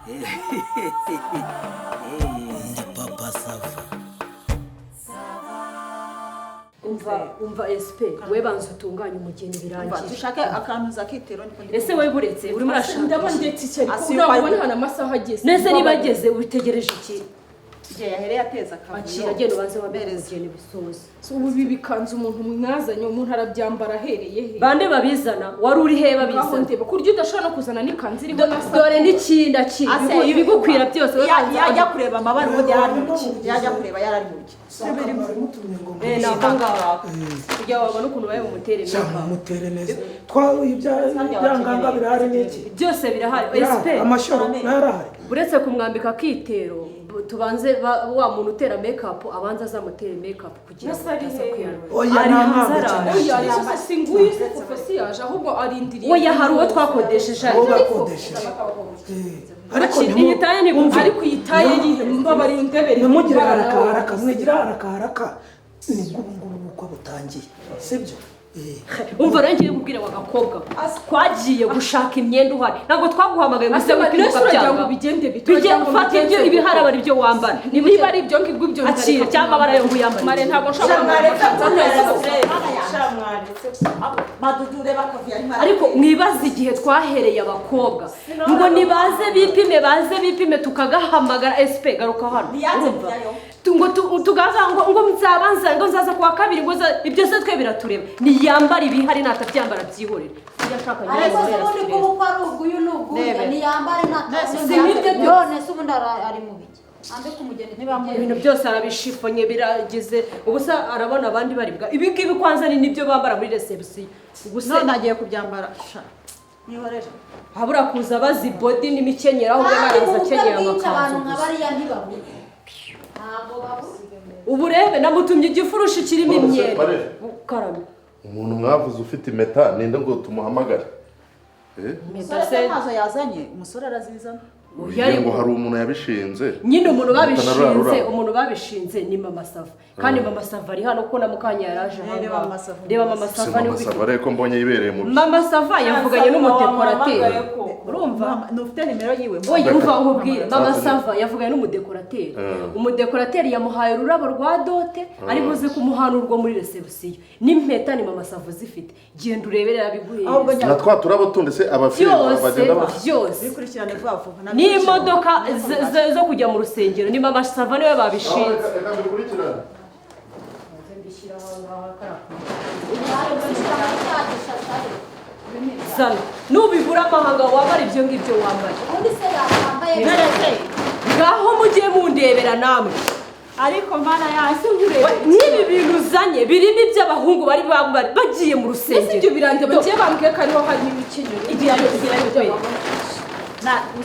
Ndi papa Sava. umva SP we banza utunganye umugeni birangiye. Dushake akantu zakitero niko. Ese we buretse uri murashaka. Ndabona ndetse cyari kubona hana amasaha ageze. Nese nibageze utegereje iki? Igihe yahereye ateza akavuyo. Akira gendo baze wabereze umugeni bisoza. Ubu bibikanze umuntu mwazanye umuntu arabyambara ahereye he. Bande babizana wari uri he babizana. Ndeba kurya udashobora no kuzana n'ikanzu iriho nasa. Dore n'ikindi akiri ibigukwira byose yajya kureba amabara ubundi yajya kureba yarari muke. Nakanga kujya wabona ukuntu baye umutere neza. Mutere neza. Ibyanganga birahari n'iki? Byose birahari. SP Amashoro narahari. Uretse kumwambika kitero tubanze wa muntu utera makeup abanza azamutere makeup kugira ngo atazakwiyana. Oya nta cyane. Oya singuye profesi yaje ahubwo arindiriye. Oya hari uwo twakodesheje ariko niyitaye ni bumva ariko yitaye yihe mbabari undebere numugira haraka mwigira haraka ni ngurunguru uko butangiye sibyo umva rero ngiye kubwira wagakobwa twagiye gushaka imyenda uhari ntabwo twaguhamagaye ngo asaba kwibuka cyangwa bigende bijye ufata ibyo ibihara bari byo wambara niba ari ibyo ngibyo ibyo akira cyangwa abara yo nguyambara mare ntabwo nshaka ariko mwibaze igihe twahereye abakobwa ngo nibaze bipime tukagahamagara SP garuka hano urumva ngo tugaza ngo mzabanza ngo nzaza kwa kabiri ngo ibyo se twe biratureba niyambara ibihari natabyambara byihorera yashaka ariko ubundi kuba ari uguyu n'uguye niyambare none se ubundi ari mu biki ande kumugeni ibintu byose arabishifonye biragize ubusa arabona abandi baribwa ibi ngibi kwanza ni nibyo bambara muri reception gusa nagiye kubyambara nihorera habura kuza bazi body n'imikenyero aho baraza kenyera amakanzu nkabariya ntibabure uburebe namutumye igifurushi kirimo imyenda karame umuntu mwavuze ufite impeta ninde ngo tumuhamagare impeta se nazo yazanye umusore arazizana ngo hari umuntu yabishinze nyine umuntu babishinze ni Mama Sava kandi Mama Sava ari hano ko na mukanya yaraje reba Mama Sava ni Sava ariko mbonye yibereye mu Mama Sava yavuganye n'umudekorateri urumva nufite nimero yiwe oya umva nkubwire Mama Sava yavuganye n'umudekorateri umudekorateri yamuhaye ururabo rwa dote ari buze kumuhanurwa muri reception n'impeta ni Mama Sava zifite genda ureberera biguheye na twa turabo tunde se abafiri bagenda byose bikurikirane vuba n'imodoka zo kujya mu rusengero ni Mama Sava niwe babishinze zana nubibura amahanga wambara ibyo ngibyo wambaye ubundi se yambaye ngaho mugiye mundebera namwe ariko mana yasi nibi bintu uzanye birimo iby'abahungu bari bambara bagiye mu rusengero ibyo birande bagiye bambwiye ko ariho hari imikenyero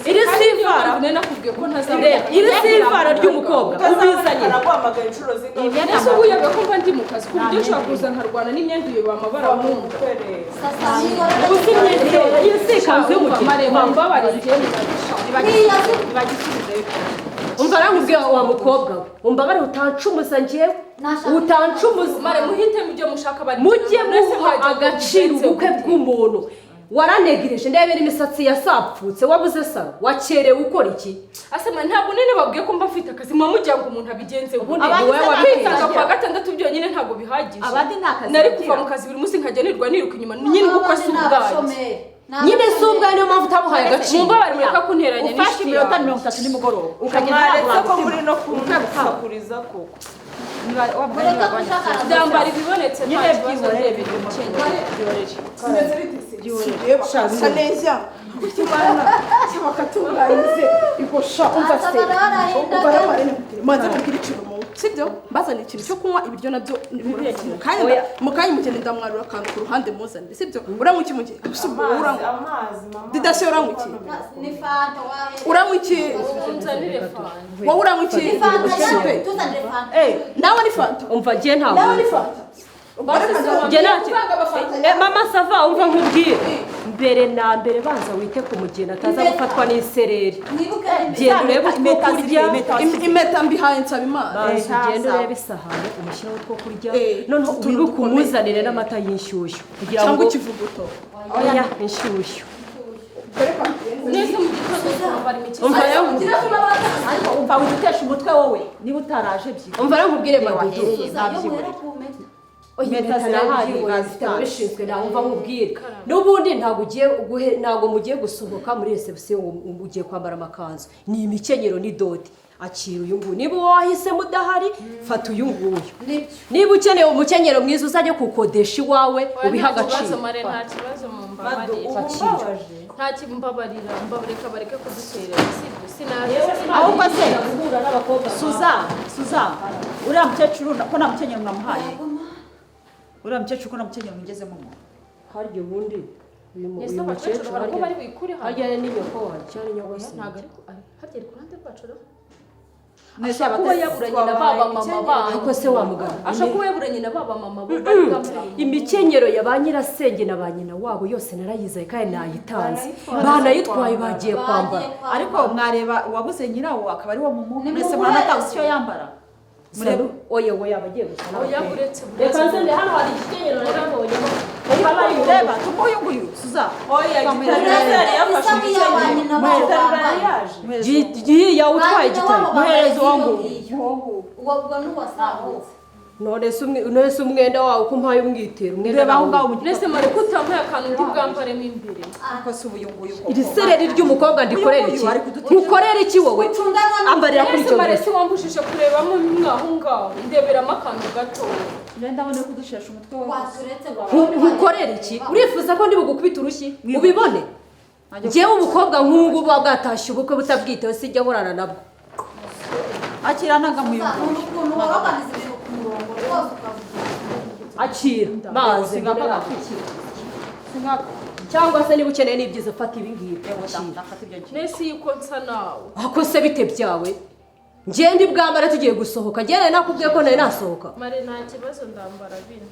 iri sivara nakubwiye ko ntazabura iri sivara ry'umukobwa ubizanye arakwamagaye inshuro zingahe ese ubuyaga ko mba ndi mu kazi ku buryo nshobora kuza nkarwana n'imyenda iyo bamabara wumva iyo si ikanzu y'umugeni mbabarire umva aramubwiye wa mukobwa we umbabare utancumuza njyewe utancumuza mare muhite mujye mushaka bari mujye muha agaciro ubukwe bw'umuntu waranegereje ndebera imisatsi yasapfutse wabuze saro wakerewe ukora iki asema ntabwo nene babwiye ko mba mfite akazi mujya ngo umuntu abigenze ubundi wowe wabitanga kwa gatandatu byonyine ntabwo bihagije abandi ntakazi nari kuva mu kazi buri munsi nkajya nirwa niruka inyuma nyine uko si ubwaje nyine si ubwaje niyo mpamvu utabuhaye agaciro mumba bari mureka kunteranya ufashe iminota 30 nimugoroba ukagenda ko muri no kumukuriza ko byambara ibibonetse nyine byihoreye biri mu neza ukimana cyabakatunganyije igosha umva se maze kugira ikintu mu sibyo bazana ikintu cyo kunywa ibiryo nabyo mukanya mugende ndamwarura akantu ku ruhande muzanire sibyo uramuki mugihe usubwo uramuki amazi mama didashe uramuki ni fanta wahe uramuki unzanire fanta wowe uramuki tuzanire fanta nawe ni fanta umva je ntawe nawe ni fanta Mama Sava umva nkubwiye mbere na mbere banza wite ku mugeni ataza gufatwa n'isereri genda urebe utwo kurya impeta mbihaye nsaba imana genda urebe isahani umushyiraho utwo kurya noneho wibuke umuzanire n'amata y'inshyushyu kugira ngo cyangwa ikivuguto oya inshyushyu nese mu gitondo twambara imikenyero ariko umva witesha umutwe wowe niba utaraje byiko umva rero nkubwire madudu impeta zirahari babishinzwe nawe umva nkubwire n'ubundi ntabwo mugiye gusohoka muri reception ugiye kwambara amakanzu ni imikenyero ni dodi akira uyu nguyu niba wahisemo udahari fata uyu nguyu niba ukeneye umukenyero mwiza uzajya kukodesha iwawe ubiha agaciro nta kibazo mu mbabarira nta kimbabarira mbabareka bareke kuduterera sibyo sinaje ahubwo se Suza uriya mukecuru ko nta mukenyero mwamuhaye uriya mukecuru ko nta mukenyero mugezemo harya ubundi uyu mukecuru hariko bari bikure harya n'inyoko wawe cyane nyoko ntabwo harya ku ruhande rwacu rero kuba yaburanye na baba mama babo ariko se wamugana asha kuba yaburanye na baba mama bo imikenyero ya ba nyirasenge na ba nyina wabo yose narayizaye kandi nayitanze banayitwaye bagiye kwambara ariko mwareba uwabuze nyirawo akaba ari wo mumu mwese mwanatabuze icyo yambara murebe oya abagiye gusana oya buretse reka nzende hano hari igikenyero narabonyemo reba tumuyu nguyu Suza oya yari yafashe igikenyero yawe utwaye igitari muhereza uwo nguwo ubwo n'uwasahutse none se umwenda wawe ko mpaye umwitero reba aho ngaho nese mare kutampaye akantu ndi bwambaremo imbere ariko si uyu nguyu iri sereri ry'umukobwa ndikorera iki nkukorera iki wowe ambarira kuri icyo mare si wambushije kurebamo mwaho ngaho ndeberamo akantu gato ndabona kudushesha umutwe wawe nkukorera iki urifuza ko ndi bugukubita urushyi ubibone njyewe umukobwa nk'ubu buba bwatashye ubukwe butabwiteho sijya ahorana nabwo akiranaga mu ukuntu wabaganiza ibintu ku murongo rwose ukavuga akira mazi cyangwa se niba ukeneye n'ibyiza fata ibi ngibi nese yuko nsa nawe ako se bite byawe ngende bwambara tugiye gusohoka ngende nakubwiye ko nari nasohoka mare nta kibazo ndambara bino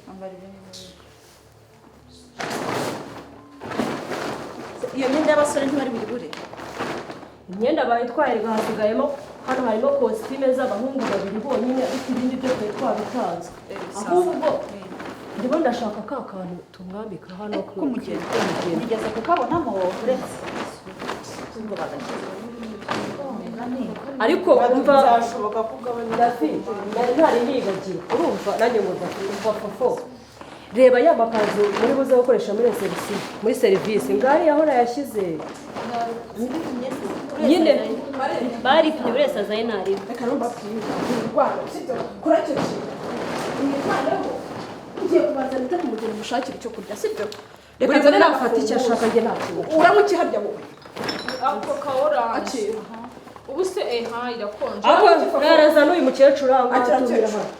iyo myenda y'abasore ntibari buri imyenda bayitwaye hasigayemo hano harimo kositime z'abahungu babiri bonyine ariko ibindi byo twari twabitanze ahubwo ndimo ndashaka ka kantu tumwambika hano k'umugeni nigeze kukabonamo uretse ariko umva byashoboka kugabanya nari ntari nibagiwe urumva nanjye ngo fofo reba ya makanzu muri buze gukoresha muri serivisi ngari aho nayashyize nyine baripimye buri wese azaye ntarebe reka numva kwirwara sibyo kurakije ugiye kubazana ite kumugeni mushakira icyo kurya sibyo reka nzane nafata icyo ashaka njye ntakintu uramukiharya wowe ako ka oranje ubu se irakonje ahubwo raraza n'uyu mukecuru aho ngaho tumira hano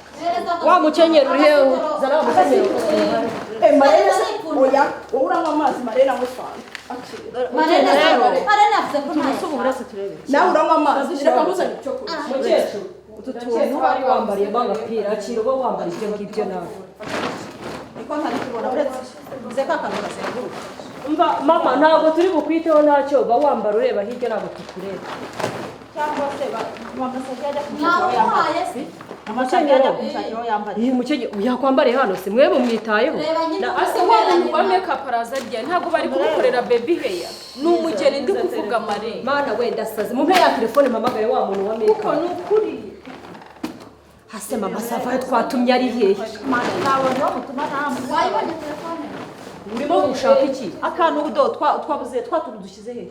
wa mukenyero uri hehe zana wa mukenyero marena oya wowe uranywa amazi marena musanga marena afite ko ntayo nawe uranywa amazi reka ntuzane icyo kurya mukecuru utu tuntu wari wambariyemo agapira akira uba wambara ibyo ngibyo nawe niko ntari kubona uretse uze ka kantu kazenguruka mva mama ntabwo turi bukwiteho ntacyo uba wambara ureba hirya ntabwo tukureba cyangwa se bamasajya ajya ntamuhaye se amakenyero kumshakiraho yambara iyi mukenyero yakwambariye hano se mwe mumwitayeho reba nyine ase wa wa makeup araza rya ntabwo bari kumukorera baby hair ni umugeni ndi kuvuga mare mana wenda saze mumpe ya telefone mpamagaye wa muntu wa kuko makeup ni ukuri hase mama savayo twatumye ari hehe nawe wamutuma namwe wayibonye telefone urimo gushaka iki akantu ubudo twabuze twaturu dushyize hehe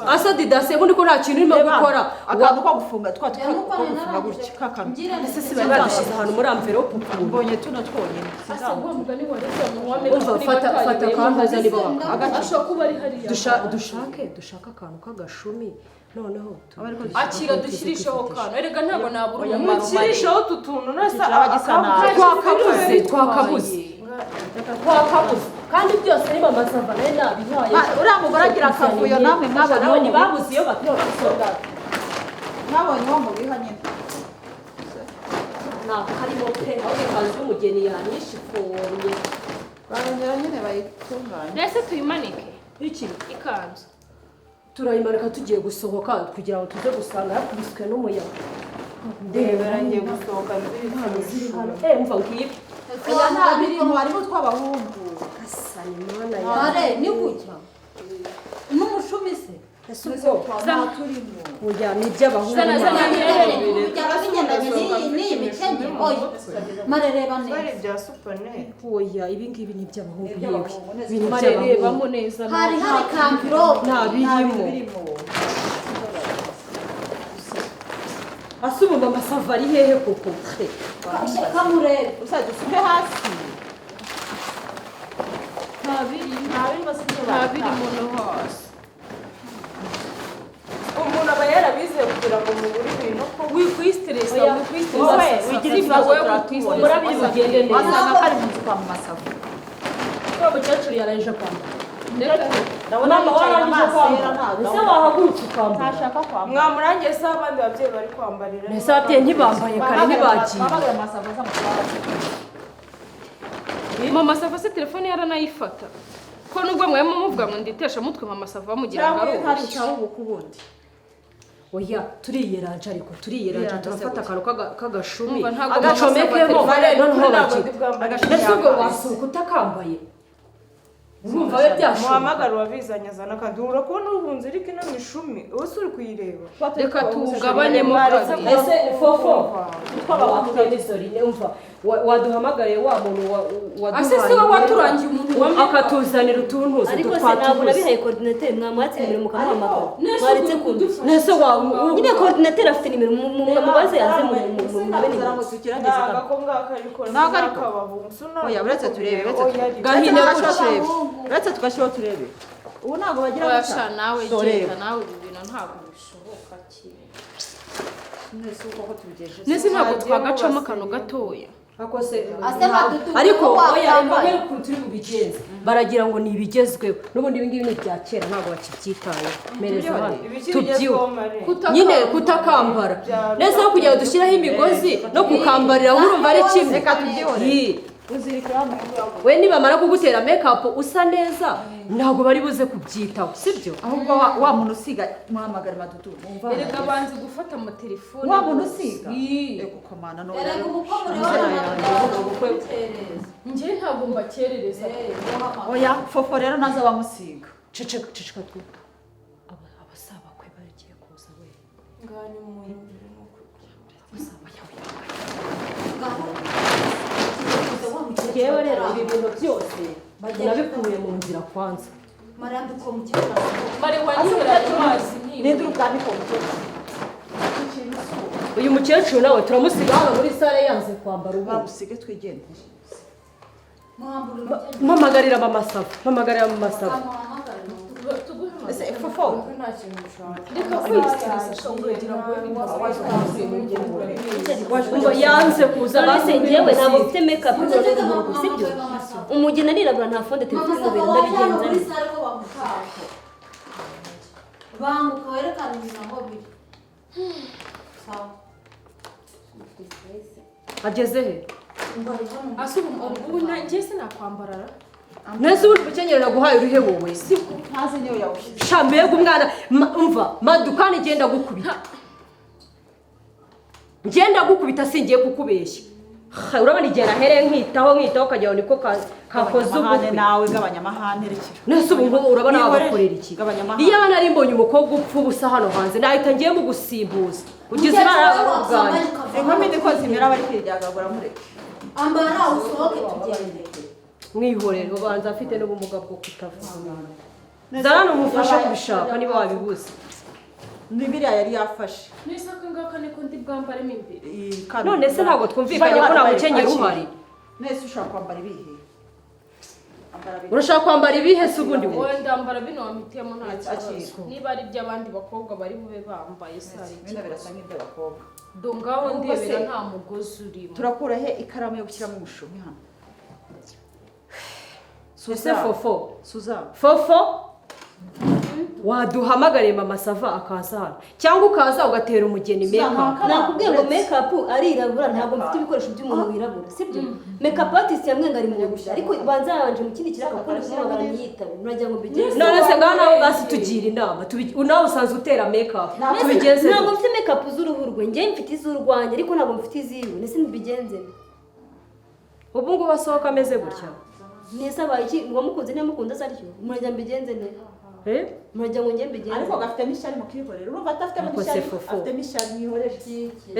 asa didase ubundi ko nta kintu urimo gukora akantu ko gufunga gufunga gutya kakantu ese si bari badushyize ahantu muri amverope ukuntu mbonye tuno twonyine ase uwo mugani wa reza mu wa makeup umva fata akantu niba waka ashobora kuba ari hariya dushaka akantu k'agashumi noneho akira dushyirisheho kano erega ntabwo nabura umumaro mukirisheho utu tuntu nasa twakabuze kandi byose ni mama sava nayo nabihaye uriya mugore agira akavuyo namwe mwabonye babuze iyo batora mwabonye uwo mubiha nyine ntabwo harimo pe aho ikanzu y'umugeni yanyishifonye barongera nyine bayitunganya mbese tuyimanike iki ikanzu turayimanika tugiye gusohoka kugira ngo tuze gusanga yakubiswe n'umuyaga ndebera ngiye gusohoka ziri hano mva ngibi oya nta bintu harimo tw'abahungu asani mana mare ni gutya n'umushumi ese ubwo nta turimo oya ni iby'abahungu Zana byaba bigendanye n'iyi mikenyero oya mare reba neza bari bya supanete oya ibi ngibi ni iby'abahungu yewe ibi ni Mare iby'abahungu rebamo neza. hari kamvirope nta birimo asubumba amasava ari hehe koko kamurebe uzajya usuke hasi Nta birimo no hasi. umuntu aba yarabize kugira ngo mubure ibintu ko Wikwistressa, wowe wikwistressa. wigira Si ikibazo wowe turatubona murabizi ugende neza wasanga kari mu nzu kwa masava uwo mukecuru yarangije kwambara ndabona yicaye amasera ese wahagurutse ukambara ntashaka kwambara mwamurangiye se abandi babyeyi bari kwambarira ese ababyeyi ntibambaye kare ntibagiye bahamagara masava zamutwara Mama Sava se telefone yaranayifata. Ko nubwo mwe muvuga ngo nditesha mutwe Mama Sava bamugira ngo cyangwa ari hari ubushi. icyaho ubukubundi oya turiyeranje ariko turiyeranje turafata akantu k'agashumi Umva, ntabwo agacomekemo noneho bagira agashumi ese ubwo wasuka utakambaye urumva we byashoboka muhamagara uwabizanye azana kandi urabona ubunze ariko ino mishumi ubu se uri kuyireba Reka tugabanyemo kabiri. ese fofo twabakuriye umva waduhamagariye wa muntu Ase se wowe waturangiye umuntu wamwe akatuzanira utuntuzi ariko se ntabwo twatubuze nabihaye coordinateur mwamwatse nimero mukamuhamagara mwaretse kundushya nese nyine coordinateur afite nimero mubaze yaze mu ngo tugerageze ntabwo ako ngako ariko Ntabwo ariko. n'akabahungu oya uretse turebe Gahine uretse tugashyiraho turebe ubu ntabwo bagira Washa nawe Dore. genda nawe ibi bintu ntabwo bishoboka cyane. nese uko tubigejeje Nese ntabwo twagacamo akantu gatoya. akose ase madudu ariko oya wambaye impamvu kuri turi bubigenze baragira ngo ni ibigezweho n'ubundi ibi ngibi ni ibya kera ntabwo bakibyitaye mereza hano tubyiwe nyine kutakambara neza no kugira ngo dushyireho imigozi no kukambarira urumva ari kimwe reka tubyihore Yi. uzirikira hano we nibamara kugutera make-up usa neza ntabwo bari buze kubyitaho sibyo ahubwo wa muntu usiga muhamagara madudu wumva Erega banze gufata amatelefone. wa muntu usiga Ii. ego komana no erega umukomure w'abana Njye ntabwo mbakerereza. oya fofo rero naza bamusiga ceceka ceceka twe abasaba kwe bagiye kuza we yewe rero ibi bintu byose nabikuye mu nzira kwanza mariya ko mukecuru Mare wanyura amazi ninde urubwandiko mukecuru uyu mukecuru nawe turamusiga hano muri sale yanze kwambara ubu bamusige twigendere muhambura umukecuru mpamagarira mpamagarira mama saba ese fofo Reka kwistressa shongera ngo ngo yanze kuza none se njyewe ntabwo mfite make up none mu rugo sibyo umugeni arirabura nta fonde telefone mu bintu ndabigenza neza banguka werekane ibintu aho biri sawa ageze he ubu njye sinakwambarara. nese ubundi bukenyero naguhaye urihe wowe ntazi niyo yawushize shambega umwana umva madukani genda gukubita ngenda gukubita singiye kukubeshya urabona igihe nahereye nkitaho ukagira ngo niko kakoze ubukwe nawe gabanya amahane rekera nese ubu ngubu urabona wabakorera iki gabanya amahane iyo abana ari mbonye umukobwa upfa ubusa hano hanze nahita ngiye mu gusimbuza ugize ibara bwanjye inkumi niko zimera bari kwiryagagura mureke ambara nawe usohoke tugende mwihorere ubanza afite n'ubumuga bwo kutavuga zana umufasha kubishaka niba wabibuze n'ibiriya yari yafashe Nese aka ngaka niko ndi bwambaremo imbere. none se ntabwo twumvikanye ko nta mukenyero uhari nese ushobora kwambara ibihe urashaka kwambara ibihe se ubundi wowe Wowe ndambara bino wamitiyemo nta kibazo. Akiko. Niba ari iby'abandi bakobwa bari bube bambaye se hari bino ikibazo. birasa nk'iby'abakobwa Do ngaho Ahubwo se- ndebera nta mugozi urimo. turakura he ikaramu yo gushyiramo umushumi hano ese fofo Suzanne fofo waduhamagariye mama sava akaza hano cyangwa ukaza ugatera umugeni make-up nakubwiye ngo make up arirabura ntabwo mfite ibikoresho by'umuntu wirabura sibyo make up artist yamwenga ari mu gushya ariko banza yabanje mu kindi kiraka kundi kumuhamagara ntiyitabe muragira ngo mbigenze none se ngaho nawe basi tugira inama nawe usanzwe utera make-up tubigenze ntabwo mfite make up z'uruhu rwe njyewe mfite iz'urwanjye ariko ntabwo mfite iziwe nese mbigenze ubu ngubu asohoka ameze gutya nese abaye iki ngo mukunze niba mukunda se aryo muragira mbigenze neza murajya ngo njye mbigende ariko gafite n'ishyari mukihorera urumva atafitemo n'ishyari afitemo ishyari mwihorere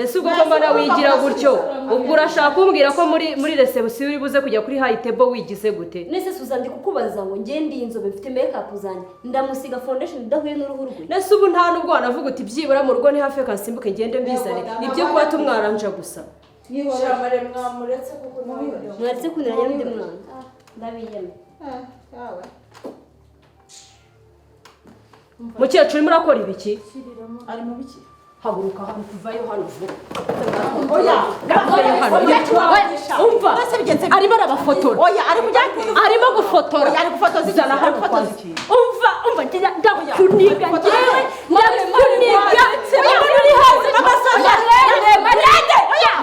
ese ubwo ko mbona wigira gutyo ubwo urashaka kumbwira ko muri reception uri buze kujya kuri high table wigize gute nese suzandi kukubaza ngo njye ndi inzobe mfite makeup zanjye ndamusiga foundation idahuye n'uruhu rwe nese ubu nta nubwo wanavuga uti byibura mu rugo ni hafi kasimbuke ngende mbizane ibyo kuba tumwaranja gusa Shamare mwamuretse kuko mwihorera. mwaretse kuniranya n'undi mwana ndabiyeme yawe mukecuru murakora ibiki ari mu biki haguruka hano kuvayo hano vuba oya umva arimo arabafotora oya ari mujyate arimo gufotora ari gufotoza izana hari gufotoza iki umva njya ndakuniga njyewe ndakuniga uri hanze n'amasanga reba nende oya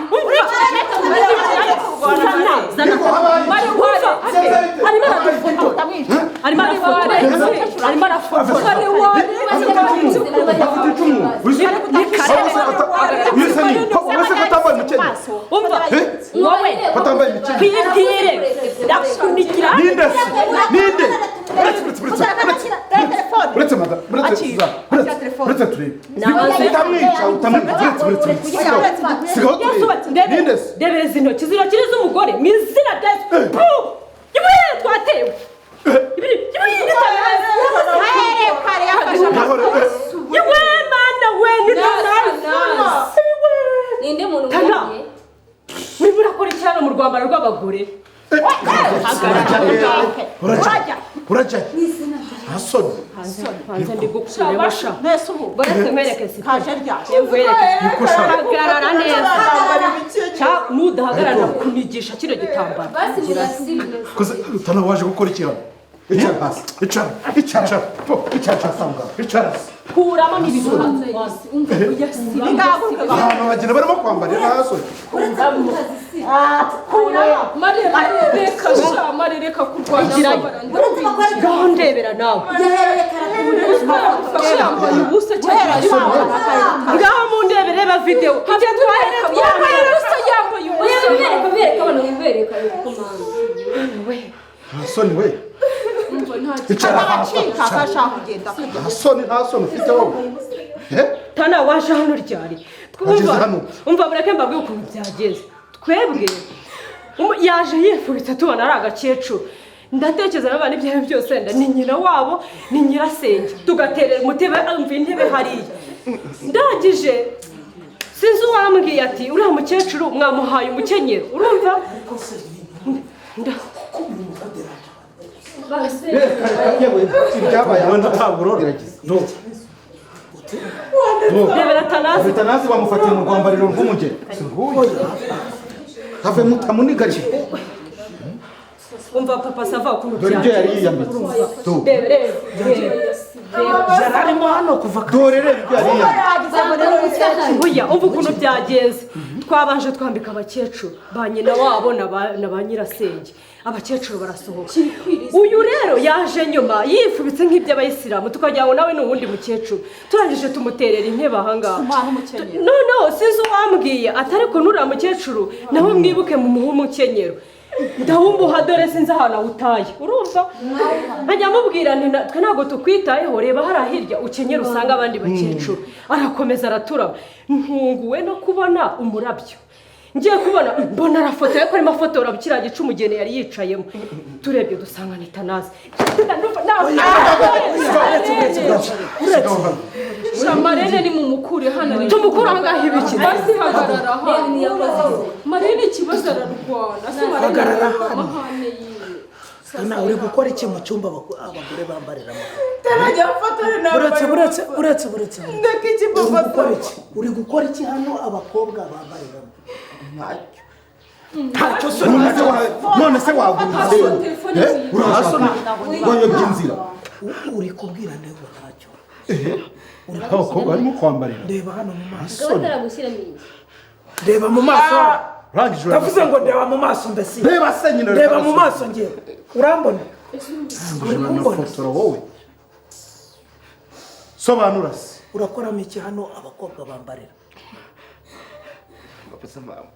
arimo arafotora kwibwire ndakunikira debereza intoki zinokiri z'umugore mu izina rya yesu twatewe yewe mana we ninde muntu mwiye urimo urakora icyana mu rwambaro rw'abagore urajya hasoni hanze ndi gukureba sha nese ubu baretse mwereke si kaje rya hagarara neza nudahagarara kunigisha kino gitambaro basi murasibe utana waje gukora iki hano icara hasi icara kuramo n'ibintu hanze ahantu bagenda barimo kwambarira hasoni marereka kurwanya ngaho ndebera nawe yambaye ubusa ngaho mundebere reba videwo ibyo twahereka yambaye ubusa bereka abantu bibereka hasoni we icara hasi hasoni ufite wowe tana waje hano ryari umva mureke mbabwiye ukuntu byageze twebwe yaje yifubitse tubona ari agakecuru ndatekereza n'abana ibyawe byose wenda ni nyina wabo ni nyirasenge tugaterera umutebe umva intebe hariya ndangije sinzi uwambwiye ati uriya mukecuru mwamuhaye umukenyero urumva ibyabaye wenda utaburo Tanazi bamufatiye mu rwambariro rw'umugeni have mutamunigarije umva papa sava ukuntu dore ibyo yari yiyambitse yararimo hano kuva dore rero ibyo yari yiyambitse buya umva ukuntu byagenze twabanje twambika abakecuru ba nyina wabo na ba nyirasenge abakecuru barasohoka uyu rero yaje nyuma yifubitse nk'iby'abayisilamu tukagira ngo nawe ni uwundi mukecuru turangije tumuterera intebe ahangaha noneho sinzi uwambwiye atari ko nuriya mukecuru nawe mwibuke mu muhe umukenyero ndawumbuha dore sinzi ahantu awutaye urumva nkajya mubwira nti twe ntabwo tukwitayeho reba hariya hirya ukenyera usanga abandi bakecuru arakomeza araturaba ntunguwe no kubona umurabyo ngiye kubona mbona arafotoye ko arimo afotora kiriya gice umugeni yari yicayemo turebye dusanga ni Tanazi Marene ni mumukure hano tumukura ahangaha ibiki basi hagarara hano Marene ikibazo ararwana hagarara amahane yiwe sana uri gukora iki mu cyumba abagore bambariramo Tarajya gufotora nawe uretse ndeke iki papa uri gukora iki hano abakobwa bambariramo ntacyo none se waguze urahasona wayobye inzira uri kubwira ndego ntacyo abakobwa barimo kwambarira ndeba hano mu maso gushyira mu maso rangije ndavuze ngo ndeba mu maso mbese reba se nyine ndeba mu maso ngiye urambona fotora wowe sobanura se urakoramo iki hano abakobwa bambarira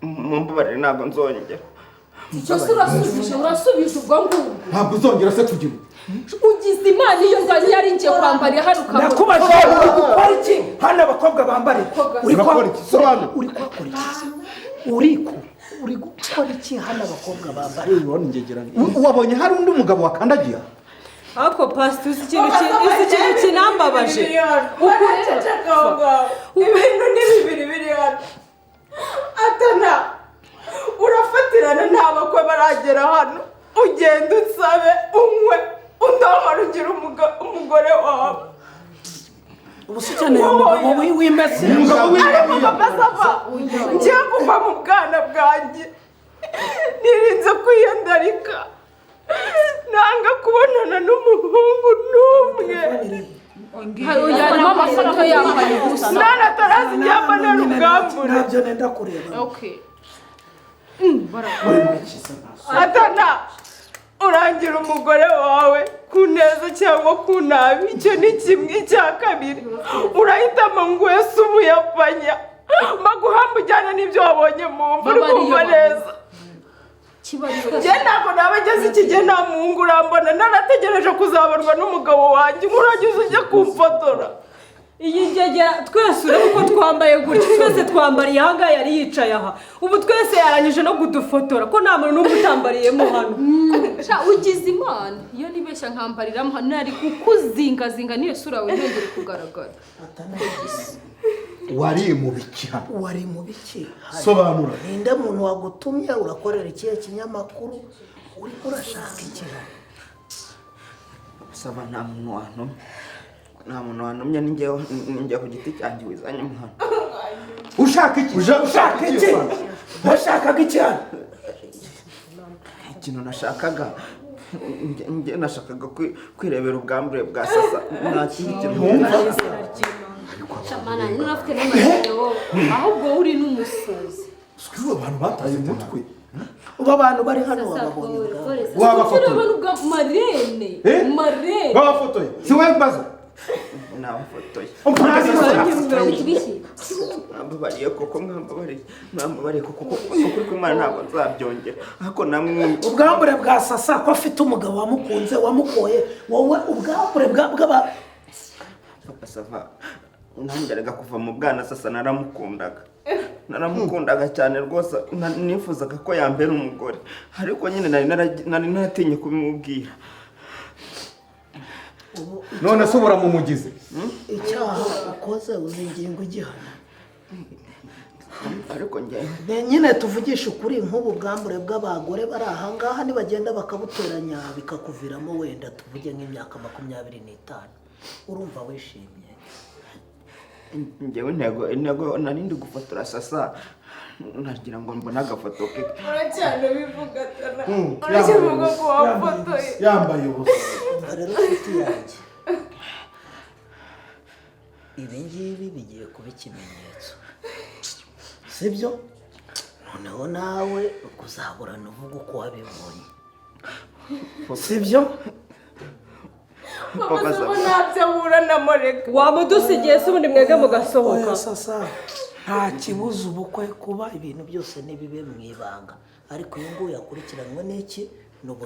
mumbabarire ntabwo nzongera icyo se urasubije ubwo ngubwo ntabwo uzongera se kugira ugize imana iyo ngari yari ngiye kwambara hano ukabona nakubajije gukora iki hano abakobwa bambare uri gukora iki uri gukora iki hano abakobwa bambare wabonye hari undi mugabo wakandagira ariko pastor uzi ikintu kinambabaje ibintu ni bibiri biri hano atana urafatirana nta bakwe baragera hano ugenda unsabe unywe undamara ugira umugore wawe ubusukeneye umugabo w'imese ngiye kuva mu bwana bwanjye nirinze kwiyandarika nanga kubonana n'umuhungu n'umwe harimo amafoto yambaye gusa nana atarazi inyambana n'ubwambure ntabyo nenda kureba atana urangira umugore wawe ku neza cyangwa ku nabi icyo ni kimwe. icya kabiri urahitamo ngo wese umuyapanya baguhamba ujyana n'ibyo wabonye mu mva uri kumva neza njye ntabwo naba ngeze iki gihe nta muhungu urambona narategereje kuzabarwa n'umugabo wanjye nk'uragize ujye kumfotora iyi ngegera twese urebe uko twambaye gutya twese twambariye aha ngaha yari yicaye aha ubu twese yarangije no kudufotora ko nta muntu n'umwe utambariyemo hano ugize imana iyo nibeshya nkambariramo hano nari kukuzingazinga niyo sura yawe ntengere kugaragara wari mu biki hano wari mu biki sobanura ninde muntu wagutumye urakorera ikihe kinyamakuru uri urashaka iki saba nta muntu wantumye ninjye ku giti cyanjye wizanye hano ushaka iki washakaga iki hano ikintu nashakaga njye nashakaga kwirebera ubwambure bwa sasa nta kindi kintu Shamana ni nafite n'amategeko ahubwo uri n'umusazi sikuru abantu bataye umutwe uba abantu bari hano bababonye wabafotoye ubwa marene babafotoye si we mbaza nabafotoye ibiki mwambabariye koko ukuri kw'Imana ntabwo nzabyongera ariko namwe ubwambure bwa sasa ko afite umugabo wamukunze wamukoye wowe ubwambure bw'aba papa sava nangeraga kuva mu bwana sasa naramukundaga cyane rwose nifuzaga ko yambera umugore ariko nyine nari naratinye kubimubwira none se ubura mu mugize icyaha ukoze uzi ingingo igihana ariko njye nyine tuvugisha ukuri nk'ubu bwambure bw'abagore bari aha ngaha nibagenda bakabuteranya bikakuviramo wenda tuvuge nk'imyaka 25 urumva wishimye njyewe intego narindi gufotora sasa nagira ngo mbone agafoto ke uracyane bivuga tana uracyavuga ko wafotoye yambaye ubusa rero ufite yanjye ibi ngibi bigiye kuba ikimenyetso sibyo noneho nawe kuzaburana uvuga uko wabibonye sibyo papa saba ntabyo aburana moreka wamudusigiye se ubundi mwege mugasohoka sasa nta kibuza ubukwe kuba ibintu byose nibibe mu ibanga ariko uyu nguyu yakurikiranwe n'iki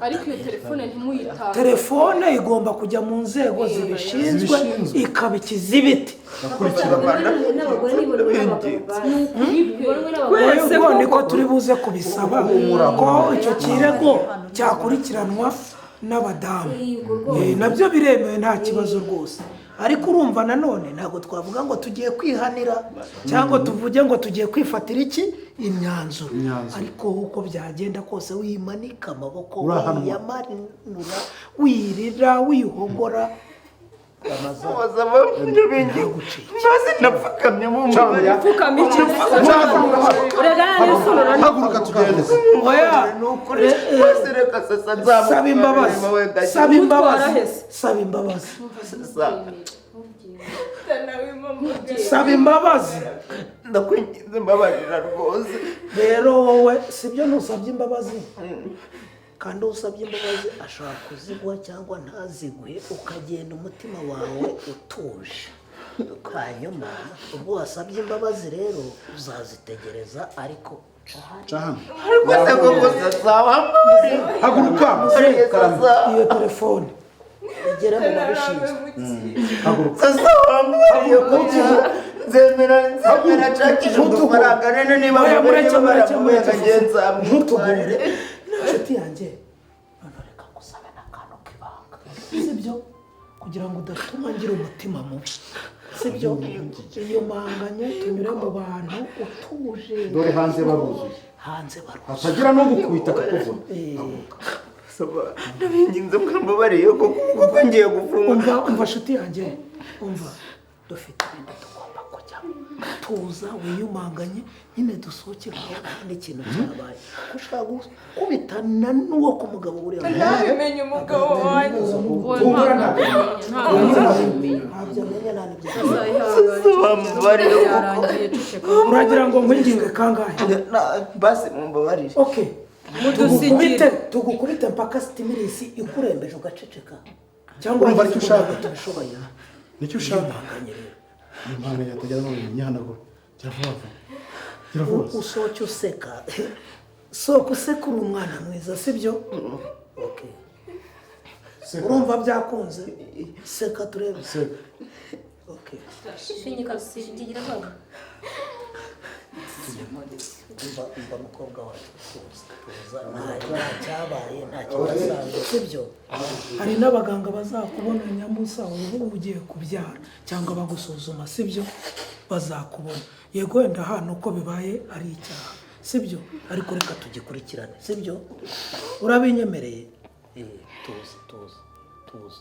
ariko iyo telefone ntimuyitahe telefone igomba kujya mu nzego zibishinzwe ikaba ikizibiti n'abagore n'ibona n'abagabo niko turi buze kubisaba ko icyo kirego cyakurikiranwa n'abadamu nabyo biremewe nta kibazo rwose ariko urumva nanone ntabwo twavuga ngo tugiye kwihanira cyangwa tuvuge ngo tugiye kwifatira iki imyanzuro ariko uko byagenda kose wimanika amaboko wiyamanura wirira wihogora haguruka tugende saba imbabazi ndakwinginze mbabarira rwose rero wowe sibyo ntusabye imbabazi kandi usabye imbabazi ashobora kuziguha cyangwa ntaziguhe ukagenda umutima wawe utuje hanyuma ubwo wasabye imbabazi rero uzazitegereza ariko Cahana. Gusa koko sawa. Haguruka. iyo telefone igera mu babishinzwe. Haguruka. Sasa wambariye kuko zemera nshakisha udufaranga nene niba mugenza ntutugure inshuti yanjye none reka ngusabe n'akantu k'ibanga sibyo kugira ngo udatuma ngira umutima mubi sibyo iyo mpanganye tunyure mu bantu utuje Dore hanze baruzuye. hatagira no gukubita kakuvuna. nabinginze mukambabariye kuko ngiye gufunga. umva nshuti yanjye umva dufite ibindi tugomba kujya tuza wiyumanganye nyine dusohokera n'ikintu cyabaye ushaka gukubitana n'uwo ku mugabo buriya ntabimenye umugabo wanjye uragira ngo nkwinginge kangahe basi mumbabarire. okay tugukubite mpaka sitimirisi ikurembeje ugaceceka cyangwa urumva icyo ushaka tubishoboye nicyo ushaka impano yatagira no nyihanagura gira vuba usohoke useka sohoka useka uri umwana mwiza sibyo okay urumva byakunze seka turebe okay shinyika sigira baba umva mukobwa wacu nta cyabaye nta kibasanzwe sibyo hari n'abaganga bazakubona nyambusa ubu ugiye kubyara cyangwa bagusuzuma sibyo bazakubona yego wenda hano uko bibaye ari icyaha sibyo ariko reka tugikurikirane sibyo urabinyemereye tuza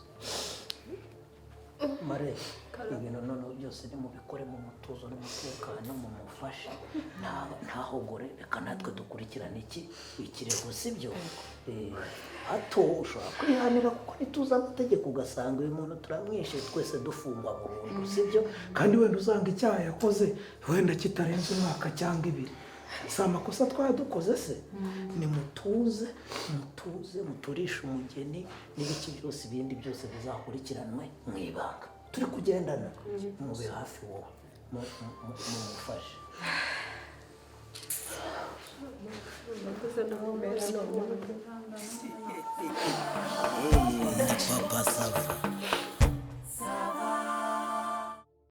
mare ibintu noneho byose nimubikore mu mutuzo n'umutekano mumufashe ntahogore reka natwe dukurikirane ikirego sibyo hato ushobora kwihanira kuko ntituzi amategeko ugasanga uyu muntu turamwishe twese dufungwa burundu sibyo kandi wenda uzanga icyaha yakoze wenda kitarenze umwaka cyangwa 2 si amakosa twari dukoze se ni mutuze muturishe umugeni n'ibiki byose ibindi byose bizakurikiranwe mu ibanga turi kugendana mube hafi wowe mumufashe nakuze naho mera none